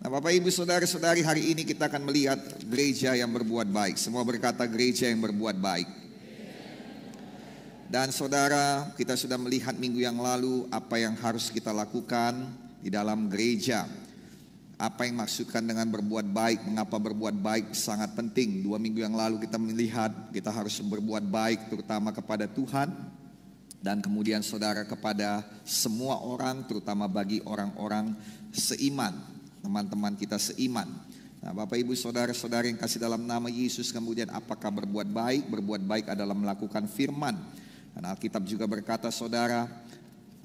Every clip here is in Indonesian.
Nah, Bapak Ibu Saudara-saudari, hari ini kita akan melihat gereja yang berbuat baik. Semua berkata gereja yang berbuat baik. Dan saudara, kita sudah melihat minggu yang lalu apa yang harus kita lakukan di dalam gereja. Apa yang maksudkan dengan berbuat baik, mengapa berbuat baik sangat penting. 2 minggu yang lalu kita melihat kita harus berbuat baik terutama kepada Tuhan. Dan kemudian saudara kepada semua orang, terutama bagi orang-orang seiman, teman-teman kita seiman. Nah, Bapak Ibu Saudara-saudari yang kasih dalam nama Yesus, kemudian apakah berbuat baik? Berbuat baik adalah melakukan firman. Dan Alkitab juga berkata, saudara,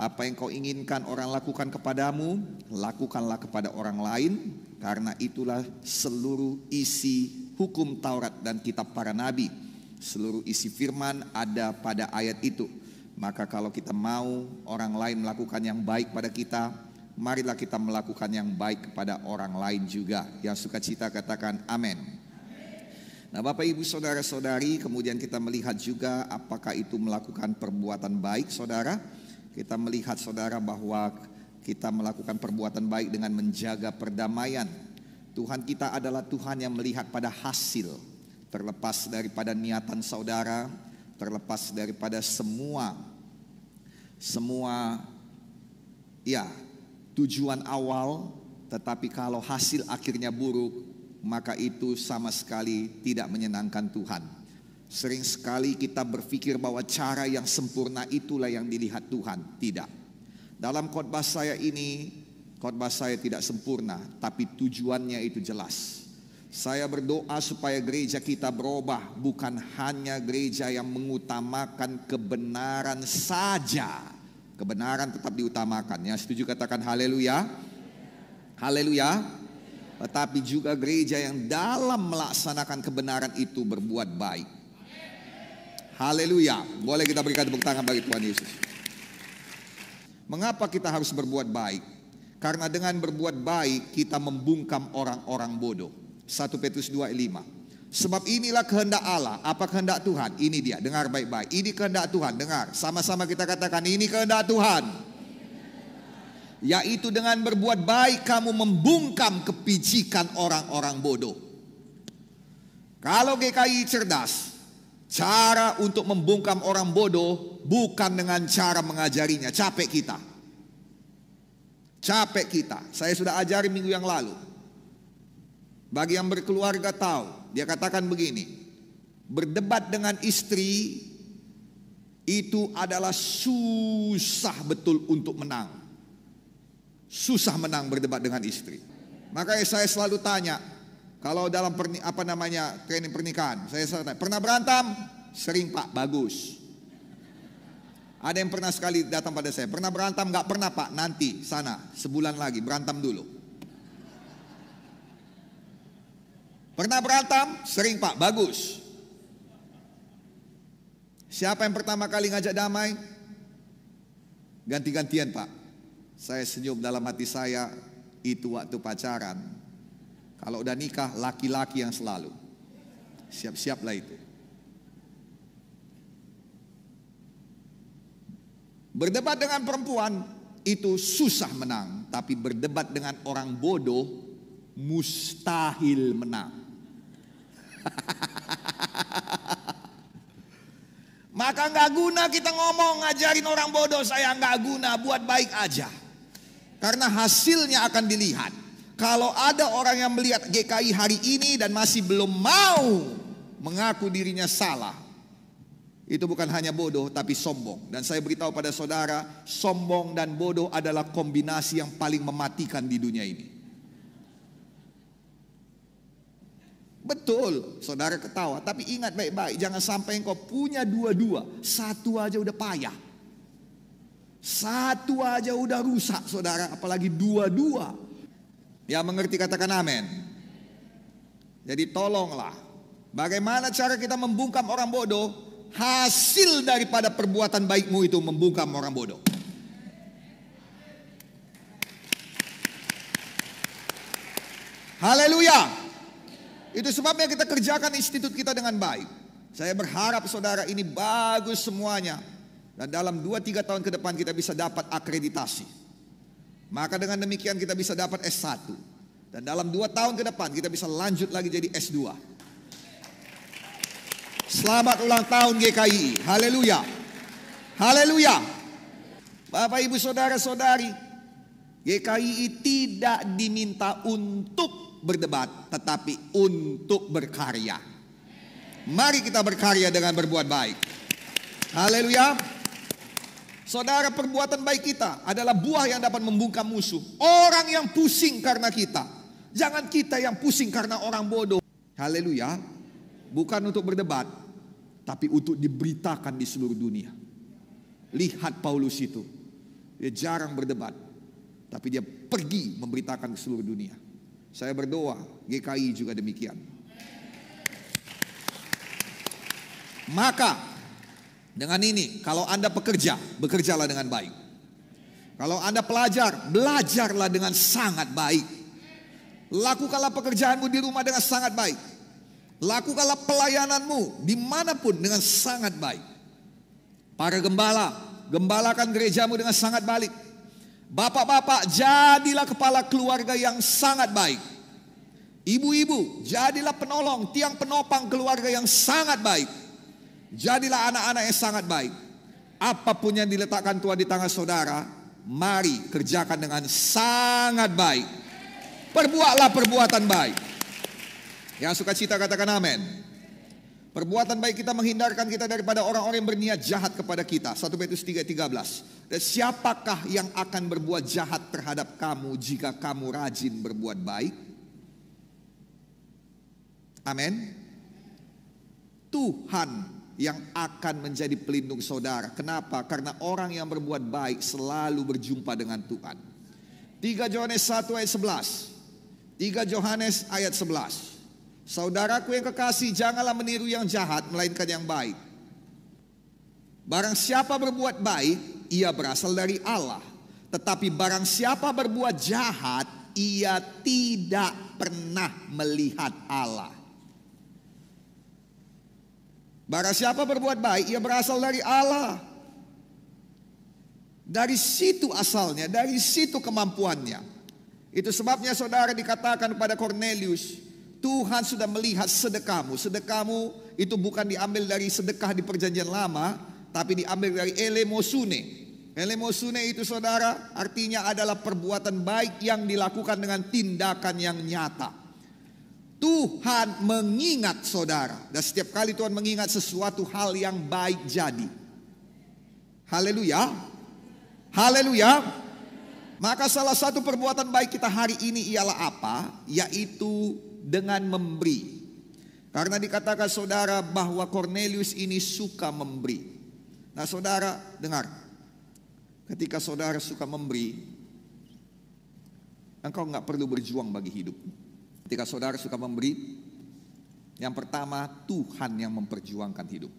apa yang kau inginkan orang lakukan kepadamu, lakukanlah kepada orang lain, karena itulah seluruh isi hukum Taurat dan kitab para nabi. Seluruh isi firman ada pada ayat itu. Maka kalau kita mau orang lain melakukan yang baik pada kita, marilah kita melakukan yang baik kepada orang lain juga. Yang sukacita katakan amin. Nah, Bapak Ibu Saudara-saudari, kemudian kita melihat juga apakah itu melakukan perbuatan baik, saudara. Kita melihat saudara bahwa kita melakukan perbuatan baik dengan menjaga perdamaian. Tuhan kita adalah Tuhan yang melihat pada hasil, terlepas daripada niatan saudara, terlepas daripada semua tujuan awal. Tetapi kalau hasil akhirnya buruk, maka itu sama sekali tidak menyenangkan Tuhan. Sering sekali kita berpikir bahwa cara yang sempurna itulah yang dilihat Tuhan. Tidak. Dalam khotbah saya ini, khotbah saya tidak sempurna, tapi tujuannya itu jelas. Saya berdoa supaya gereja kita berubah, bukan hanya gereja yang mengutamakan kebenaran saja. Kebenaran tetap diutamakan. Yang setuju katakan haleluya. Haleluya. Tetapi juga gereja yang dalam melaksanakan kebenaran itu berbuat baik. Haleluya. Boleh kita berikan tepuk tangan bagi Tuhan Yesus. Mengapa kita harus berbuat baik? Karena dengan berbuat baik kita membungkam orang-orang bodoh. 1 Petrus 2:5. Sebab inilah kehendak Allah. Apa kehendak Tuhan? Ini dia, dengar baik-baik. Ini kehendak Tuhan, dengar. Sama-sama kita katakan, ini kehendak Tuhan. Yaitu dengan berbuat baik kamu membungkam kepicikan orang-orang bodoh. Kalau GKI cerdas, cara untuk membungkam orang bodoh bukan dengan cara mengajarinya. Capek kita. Capek kita. Saya sudah ajari minggu yang lalu. Bagi yang berkeluarga tahu, dia katakan begini, berdebat dengan istri itu adalah susah betul untuk menang. Susah menang berdebat dengan istri. Makanya saya selalu tanya, kalau dalam training pernikahan, saya selalu tanya, pernah berantem? Sering Pak, bagus. Ada yang pernah sekali datang pada saya, pernah berantem? Gak pernah Pak, nanti sana sebulan lagi berantem dulu. Pernah berantem? Sering Pak, bagus. Siapa yang pertama kali ngajak damai? Ganti-gantian Pak. Saya senyum dalam hati saya, itu waktu pacaran. Kalau udah nikah, laki-laki yang selalu. Siap-siaplah itu. Berdebat dengan perempuan itu susah menang, tapi berdebat dengan orang bodoh mustahil menang. Maka gak guna kita ngomong ngajarin orang bodoh, saya gak guna, buat baik aja. Karena hasilnya akan dilihat. Kalau ada orang yang melihat GKI hari ini dan masih belum mau mengaku dirinya salah, itu bukan hanya bodoh tapi sombong. Dan saya beritahu pada saudara, sombong dan bodoh adalah kombinasi yang paling mematikan di dunia ini. Betul, saudara ketawa, tapi ingat baik-baik, jangan sampai engkau punya dua-dua. Satu aja udah payah. Satu aja udah rusak, saudara, apalagi dua-dua. Ya, mengerti katakan amin. Jadi tolonglah, bagaimana cara kita membungkam orang bodoh? Hasil daripada perbuatan baikmu itu membungkam orang bodoh. Haleluya. Itu sebabnya kita kerjakan institut kita dengan baik. Saya berharap saudara ini bagus semuanya. Dan dalam 2-3 tahun ke depan kita bisa dapat akreditasi. Maka dengan demikian kita bisa dapat S1. Dan dalam 2 tahun ke depan kita bisa lanjut lagi jadi S2. Selamat ulang tahun GKI. Haleluya. Haleluya. Bapak Ibu Saudara-saudari, GKI tidak diminta untuk berdebat, tetapi untuk berkarya. Mari kita berkarya dengan berbuat baik. Haleluya. Saudara, perbuatan baik kita adalah buah yang dapat membungkam musuh. Orang yang pusing karena kita. Jangan kita yang pusing karena orang bodoh. Haleluya. Bukan untuk berdebat, tapi untuk diberitakan di seluruh dunia. Lihat Paulus itu. Dia jarang berdebat, tapi dia pergi memberitakan ke seluruh dunia. Saya berdoa, GKI juga demikian. Maka dengan ini, kalau Anda pekerja, bekerjalah dengan baik. Kalau Anda pelajar, belajarlah dengan sangat baik. Lakukanlah pekerjaanmu di rumah dengan sangat baik. Lakukanlah pelayananmu dimanapun dengan sangat baik. Para gembala, gembalakan gerejamu dengan sangat baik. Bapak-bapak, jadilah kepala keluarga yang sangat baik. Ibu-ibu, jadilah penolong, tiang penopang keluarga yang sangat baik. Jadilah anak-anak yang sangat baik. Apapun yang diletakkan Tuhan di tangan saudara, mari kerjakan dengan sangat baik. Perbuatlah perbuatan baik. Yang suka cita katakan amin. Perbuatan baik kita menghindarkan kita daripada orang-orang yang berniat jahat kepada kita. 1 Petrus 3:13. Dan siapakah yang akan berbuat jahat terhadap kamu jika kamu rajin berbuat baik? Amin. Tuhan yang akan menjadi pelindung saudara. Kenapa? Karena orang yang berbuat baik selalu berjumpa dengan Tuhan. 3 Yohanes 1 ayat 11. 3 Yohanes ayat 11. Saudaraku yang kekasih, janganlah meniru yang jahat, melainkan yang baik. Barang siapa berbuat baik, ia berasal dari Allah. Tetapi barang siapa berbuat jahat, ia tidak pernah melihat Allah. Barang siapa berbuat baik, ia berasal dari Allah. Dari situ asalnya, dari situ kemampuannya. Itu sebabnya saudara dikatakan kepada Cornelius, Tuhan sudah melihat sedekahmu. Sedekahmu itu bukan diambil dari sedekah di perjanjian lama, tapi diambil dari elemosune. Elemosune itu saudara artinya adalah perbuatan baik yang dilakukan dengan tindakan yang nyata. Tuhan mengingat saudara. Dan setiap kali Tuhan mengingat sesuatu hal yang baik jadi. Haleluya. Haleluya. Maka salah satu perbuatan baik kita hari ini ialah apa? Yaitu dengan memberi. Karena dikatakan saudara bahwa Cornelius ini suka memberi. Nah saudara dengar. Ketika saudara suka memberi, engkau gak perlu berjuang bagi hidup. Ketika saudara suka memberi, yang pertama Tuhan yang memperjuangkan hidup.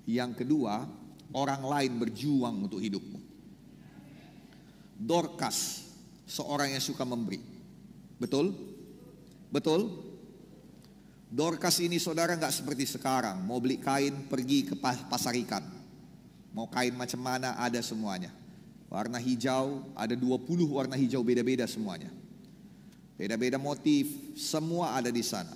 Yang kedua, orang lain berjuang untuk hidupmu. Dorcas, seorang yang suka memberi. Betul? Betul? Dorcas ini saudara gak seperti sekarang. Mau beli kain pergi ke pasar ikan. Mau kain macam mana ada semuanya. Warna hijau, ada 20 warna hijau beda-beda semuanya. Beda-beda motif, semua ada di sana.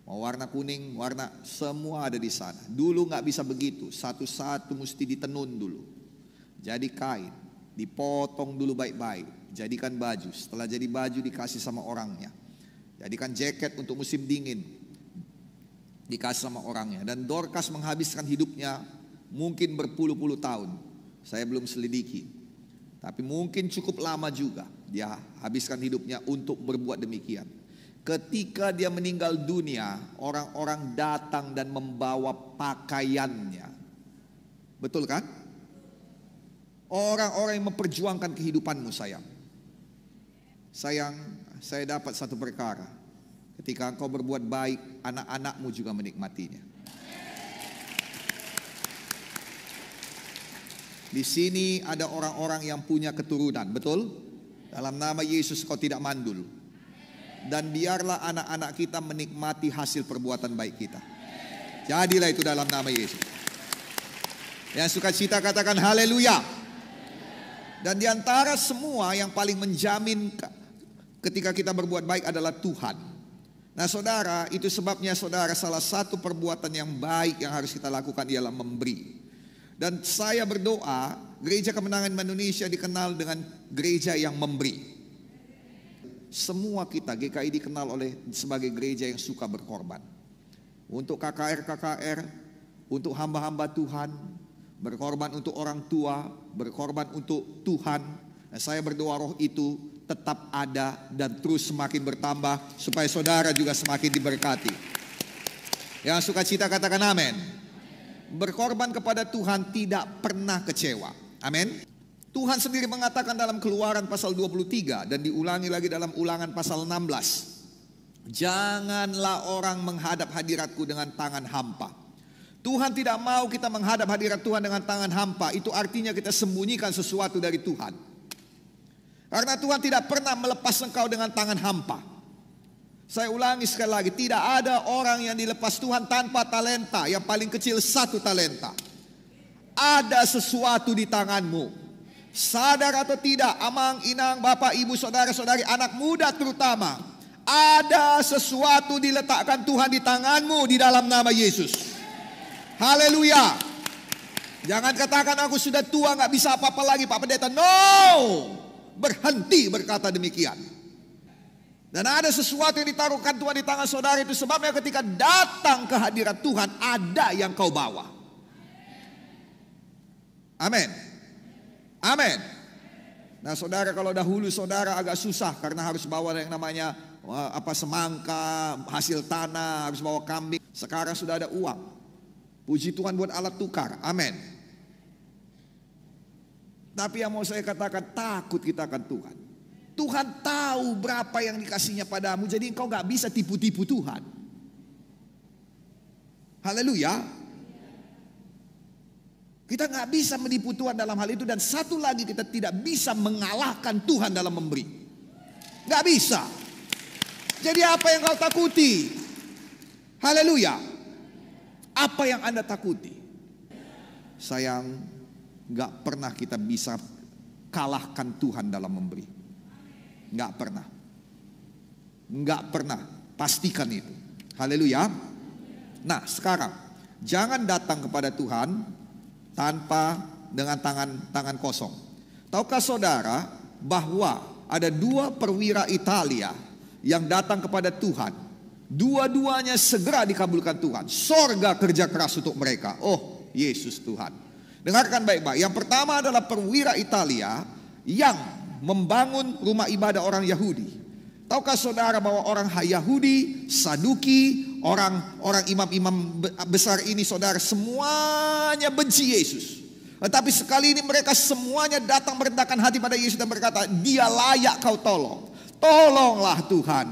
Mau warna kuning, warna, semua ada di sana. Dulu gak bisa begitu, satu-satu mesti ditenun dulu. Jadi kain, dipotong dulu baik-baik, jadikan baju. Setelah jadi baju dikasih sama orangnya. Jadikan jaket untuk musim dingin, dikasih sama orangnya. Dan Dorcas menghabiskan hidupnya mungkin berpuluh-puluh tahun. Saya belum selidiki, tapi mungkin cukup lama juga. Dia habiskan hidupnya untuk berbuat demikian. Ketika dia meninggal dunia, orang-orang datang dan membawa pakaiannya. Betul kan? Orang-orang yang memperjuangkan kehidupanmu sayang. Sayang, saya dapat satu perkara. Ketika engkau berbuat baik, anak-anakmu juga menikmatinya. Di sini ada orang-orang yang punya keturunan, betul? Dalam nama Yesus kau tidak mandul. Dan biarlah anak-anak kita menikmati hasil perbuatan baik kita. Jadilah itu dalam nama Yesus. Yang suka cita katakan haleluya. Dan diantara semua yang paling menjamin ketika kita berbuat baik adalah Tuhan. Nah saudara, itu sebabnya saudara, salah satu perbuatan yang baik yang harus kita lakukan ialah memberi. Dan saya berdoa Gereja Kemenangan Indonesia dikenal dengan gereja yang memberi. Semua kita GKI dikenal sebagai gereja yang suka berkorban. Untuk KKR, untuk hamba-hamba Tuhan, berkorban untuk orang tua, berkorban untuk Tuhan. Nah, saya berdoa roh itu tetap ada dan terus semakin bertambah supaya saudara juga semakin diberkati. Yang suka cita katakan amin. Berkorban kepada Tuhan tidak pernah kecewa. Amin. Tuhan sendiri mengatakan dalam Keluaran pasal 23 dan diulangi lagi dalam Ulangan pasal 16. Janganlah orang menghadap hadiratku dengan tangan hampa. Tuhan tidak mau kita menghadap hadirat Tuhan dengan tangan hampa. Itu artinya kita sembunyikan sesuatu dari Tuhan. Karena Tuhan tidak pernah melepas engkau dengan tangan hampa. Saya ulangi sekali lagi, tidak ada orang yang dilepas Tuhan tanpa talenta. Yang paling kecil 1 talenta. Ada sesuatu di tanganmu. Sadar atau tidak, amang, inang, bapak, ibu, saudara-saudari, anak muda terutama, ada sesuatu diletakkan Tuhan di tanganmu di dalam nama Yesus. Haleluya. Jangan katakan aku sudah tua gak bisa apa-apa lagi Pak Pendeta. No, berhenti berkata demikian. Dan ada sesuatu yang ditaruhkan Tuhan di tangan saudara, itu sebabnya ketika datang ke hadirat Tuhan ada yang kau bawa. Amin. Amin. Nah saudara, kalau dahulu saudara agak susah karena harus bawa yang namanya semangka, hasil tanah, harus bawa kambing. Sekarang sudah ada uang. Puji Tuhan buat alat tukar. Amin. Tapi yang mau saya katakan, takut kita akan Tuhan. Tuhan tahu berapa yang dikasihnya padamu, jadi engkau gak bisa tipu-tipu Tuhan. Haleluya. Kita gak bisa menipu Tuhan dalam hal itu. Dan satu lagi, kita tidak bisa mengalahkan Tuhan dalam memberi. Gak bisa. Jadi apa yang kau takuti? Haleluya. Apa yang Anda takuti? Sayang, gak pernah kita bisa kalahkan Tuhan dalam memberi. Gak pernah. Gak pernah. Pastikan itu. Haleluya. Nah sekarang, jangan datang kepada Tuhan tanpa dengan tangan kosong. Tahukah saudara bahwa ada 2 perwira Italia yang datang kepada Tuhan. Dua-duanya segera dikabulkan Tuhan. Sorga kerja keras untuk mereka. Oh Yesus Tuhan. Dengarkan baik-baik. Yang pertama adalah perwira Italia yang membangun rumah ibadah orang Yahudi. Tahukah saudara bahwa orang Yahudi, Saduki, orang imam-imam besar ini saudara, semuanya benci Yesus. Tetapi sekali ini mereka semuanya datang merendahkan hati pada Yesus dan berkata, dia layak kau tolong. Tolonglah Tuhan.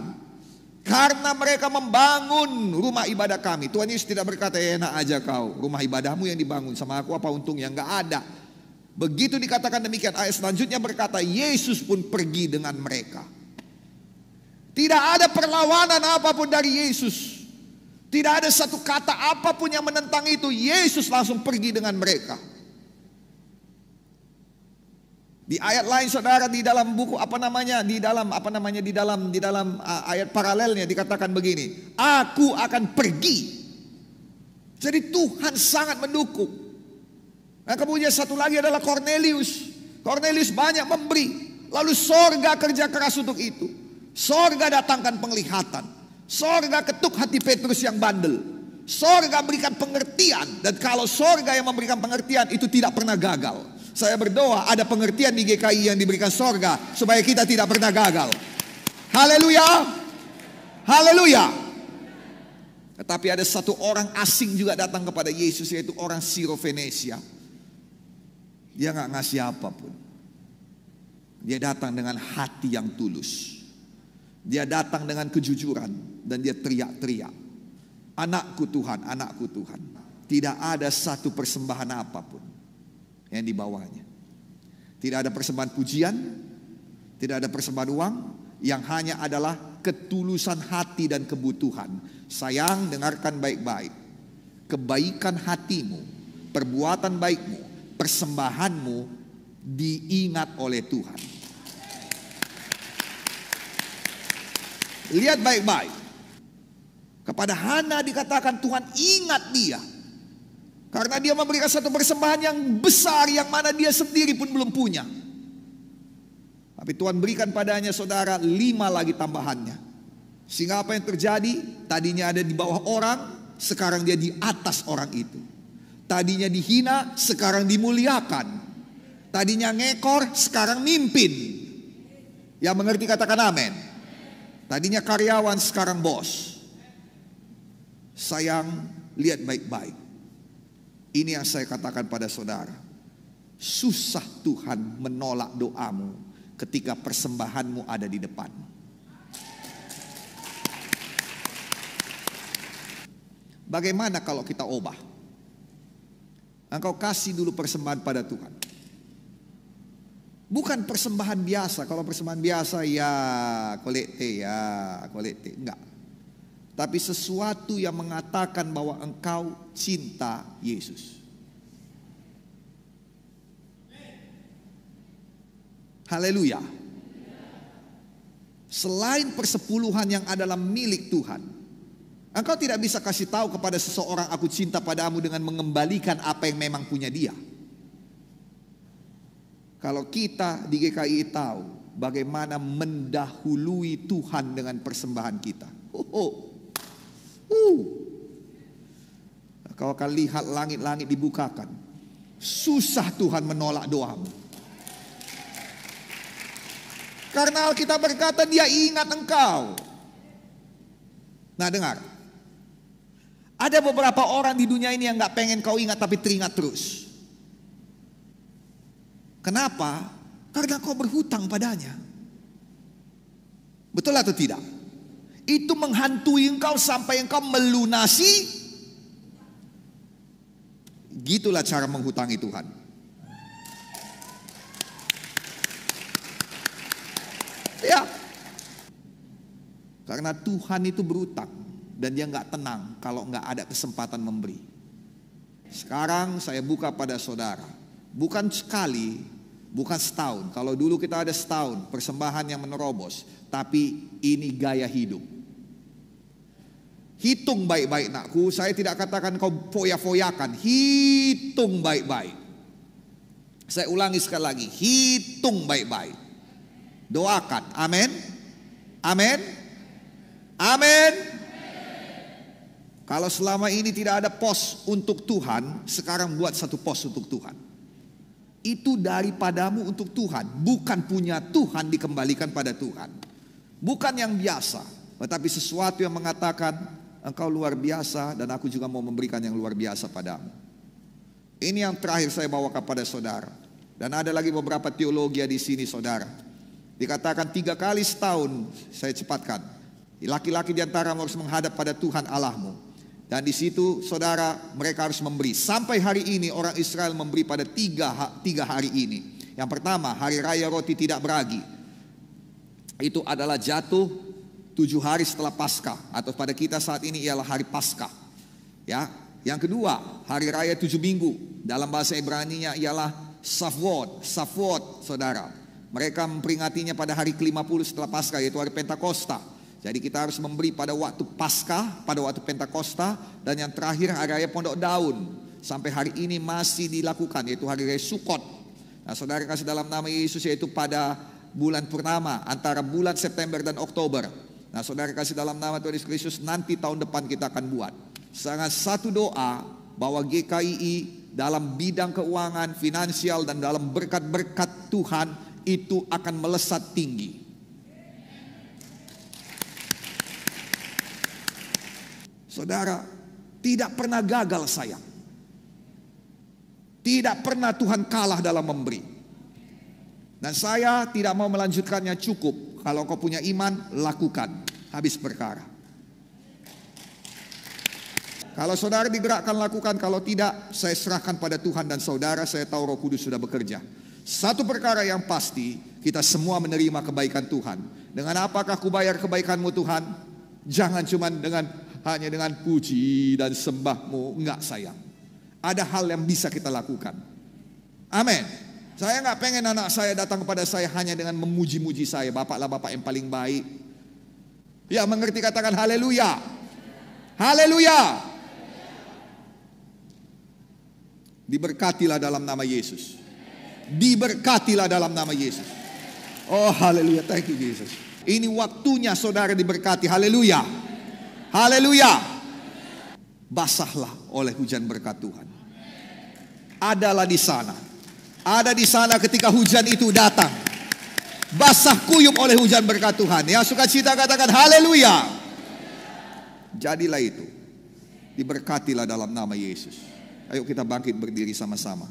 Karena mereka membangun rumah ibadah kami. Tuhan Yesus tidak berkata, enak aja kau, rumah ibadahmu yang dibangun, sama aku apa untungnya? Enggak ada. Begitu dikatakan demikian, ayat selanjutnya berkata, Yesus pun pergi dengan mereka. Tidak ada perlawanan apapun dari Yesus. Tidak ada satu kata apapun yang menentang itu. Yesus langsung pergi dengan mereka. Di ayat lain saudara, di dalam buku di dalam ayat paralelnya dikatakan begini, aku akan pergi. Jadi Tuhan sangat mendukung. Nah kemudian satu lagi adalah Cornelius. Cornelius banyak memberi, lalu sorga kerja keras untuk itu. Sorga datangkan penglihatan. Sorga ketuk hati Petrus yang bandel. Sorga berikan pengertian. Dan kalau sorga yang memberikan pengertian itu tidak pernah gagal. Saya berdoa ada pengertian di GKI yang diberikan sorga supaya kita tidak pernah gagal. Haleluya. Haleluya. Tetapi ada satu orang asing juga datang kepada Yesus, yaitu orang Sirofenesia. Dia gak ngasih apapun. Dia datang dengan hati yang tulus. Dia datang dengan kejujuran dan dia teriak-teriak, anakku Tuhan, anakku Tuhan. Tidak ada satu persembahan apapun yang dibawanya. Tidak ada persembahan pujian, tidak ada persembahan uang, yang hanya adalah ketulusan hati dan kebutuhan. Sayang, dengarkan baik-baik. Kebaikan hatimu, perbuatan baikmu, persembahanmu diingat oleh Tuhan. Lihat baik-baik. Kepada Hana dikatakan Tuhan ingat dia. Karena dia memberikan satu persembahan yang besar yang mana dia sendiri pun belum punya. Tapi Tuhan berikan padanya saudara 5 lagi tambahannya. Sehingga apa yang terjadi? Tadinya ada di bawah orang, sekarang dia di atas orang itu. Tadinya dihina, sekarang dimuliakan. Tadinya ngekor, sekarang mimpin. Yang mengerti katakan amin. Tadinya karyawan, sekarang bos. Sayang, lihat baik-baik. Ini yang saya katakan pada saudara. Susah Tuhan menolak doamu ketika persembahanmu ada di depan. Bagaimana kalau kita ubah? Engkau kasih dulu persembahan pada Tuhan. Bukan persembahan biasa. Kalau persembahan biasa ya kolekte, enggak. Tapi sesuatu yang mengatakan bahwa engkau cinta Yesus. Haleluya. Selain persepuluhan yang adalah milik Tuhan, engkau tidak bisa kasih tahu kepada seseorang aku cinta padamu dengan mengembalikan apa yang memang punya dia. Kalau kita di GKI tahu bagaimana mendahului Tuhan dengan persembahan kita. Kau akan lihat langit-langit dibukakan. Susah Tuhan menolak doamu. Karena Alkitab berkata dia ingat engkau. Nah dengar. Ada beberapa orang di dunia ini yang gak pengen kau ingat tapi teringat terus. Kenapa? Karena kau berhutang padanya. Betul atau tidak? Itu menghantui engkau sampai engkau melunasi. Gitulah cara menghutangi Tuhan. Ya. Karena Tuhan itu berhutang. Dan dia gak tenang kalau gak ada kesempatan memberi. Sekarang saya buka pada saudara. Bukan sekali, bukan setahun. Kalau dulu kita ada setahun persembahan yang menerobos. Tapi ini gaya hidup. Hitung baik-baik nakku. Saya tidak katakan kau foya-foyakan. Hitung baik-baik. Saya ulangi sekali lagi. Hitung baik-baik. Doakan. Amin. Amin. Amin. Kalau selama ini tidak ada pos untuk Tuhan, sekarang buat satu pos untuk Tuhan. Itu daripadamu untuk Tuhan. Bukan punya Tuhan dikembalikan pada Tuhan. Bukan yang biasa. Tetapi sesuatu yang mengatakan engkau luar biasa dan aku juga mau memberikan yang luar biasa padamu. Ini yang terakhir saya bawa kepada saudara. Dan ada lagi beberapa teologi di sini saudara. Dikatakan 3 kali setahun, saya cepatkan. Laki-laki di antaramu harus menghadap pada Tuhan Allahmu. Dan di situ saudara mereka harus memberi. Sampai hari ini orang Israel memberi pada 3 hari ini. Yang pertama hari raya roti tidak beragi. Itu adalah jatuh 7 hari setelah Paskah, atau pada kita saat ini ialah hari Paskah. Ya, yang kedua, hari raya 7 minggu. Dalam bahasa Ibrani-nya ialah Shavuot, saudara. Mereka memperingatinya pada hari ke-50 setelah Paskah, yaitu hari Pentakosta. Jadi kita harus memberi pada waktu Paskah, pada waktu Pentakosta, dan yang terakhir hari raya Pondok Daun. Sampai hari ini masih dilakukan, yaitu hari raya Sukot. Nah, saudara kasih dalam nama Yesus, yaitu pada bulan purnama antara bulan September dan Oktober. Nah, saudara kasih dalam nama Tuhan Yesus Kristus, nanti tahun depan kita akan buat sangat satu doa bahwa GKII dalam bidang keuangan, finansial, dan dalam berkat-berkat Tuhan itu akan melesat tinggi. Saudara, tidak pernah gagal sayang. Tidak pernah Tuhan kalah dalam memberi. Dan saya tidak mau melanjutkannya, cukup. Kalau kau punya iman, lakukan. Habis perkara. Kalau saudara digerakkan, lakukan. Kalau tidak, saya serahkan pada Tuhan dan saudara. Saya tahu Roh Kudus sudah bekerja. Satu perkara yang pasti, kita semua menerima kebaikan Tuhan. Dengan apakah kubayar kebaikanmu Tuhan? Jangan cuma hanya dengan puji dan sembahmu. Enggak sayang. Ada hal yang bisa kita lakukan. Amin. Saya nggak pengen anak saya datang kepada saya hanya dengan memuji-muji saya. Bapaklah bapak yang paling baik. Ya, mengerti katakan haleluya. Haleluya. Diberkatilah dalam nama Yesus. Diberkatilah dalam nama Yesus. Oh haleluya, thank you Jesus. Ini waktunya saudara diberkati, haleluya. Haleluya. Basahlah oleh hujan berkat Tuhan. Adalah di sana. Ada di sana ketika hujan itu datang. Basah kuyup oleh hujan berkat Tuhan. Yang sukacita katakan haleluya. Jadilah itu. Diberkatilah dalam nama Yesus. Ayo kita bangkit berdiri sama-sama.